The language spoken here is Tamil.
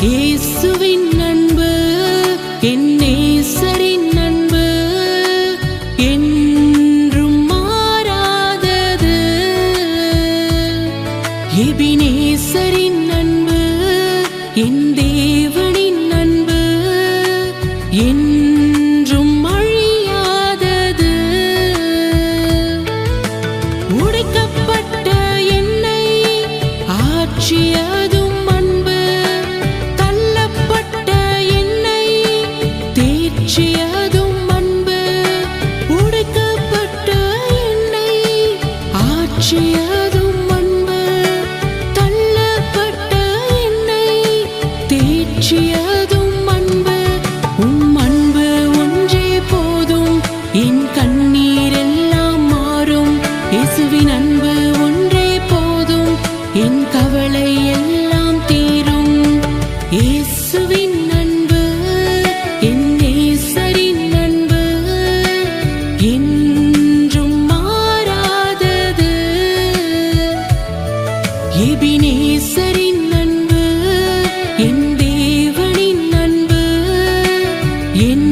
இயேசுவின் அன்பு என் நேசரின் அன்பு என்றும் மாறாதது. எபினேசரின் அன்பு என் தேவனின் அன்பு என்றும் அழியாதது. உடைக்கப்பட்ட என்னை ஆற்றியதும் அன்பு, தள்ளப்பட்ட என்னை தேற்றியதும் அன்பு. உடைக்கப்பட்ட என்னை ஆற்றியதும் அன்பு, தள்ளப்பட்ட என்னை தேற்றியதும் அன்பு. உம் அன்பு ஒன்றே போதும், என் கண்ணீர் எல்லாம் மாறும். இயேசுவின் அன்பு ஒன்றே போதும், என் கவலை எல்லாம் தீரும். இயேசுவின் அன்பு என் நேசரின் அன்பு என்றும் மாறாதது. எபினேசரின் அன்பு என் தேவனின் அன்பு என்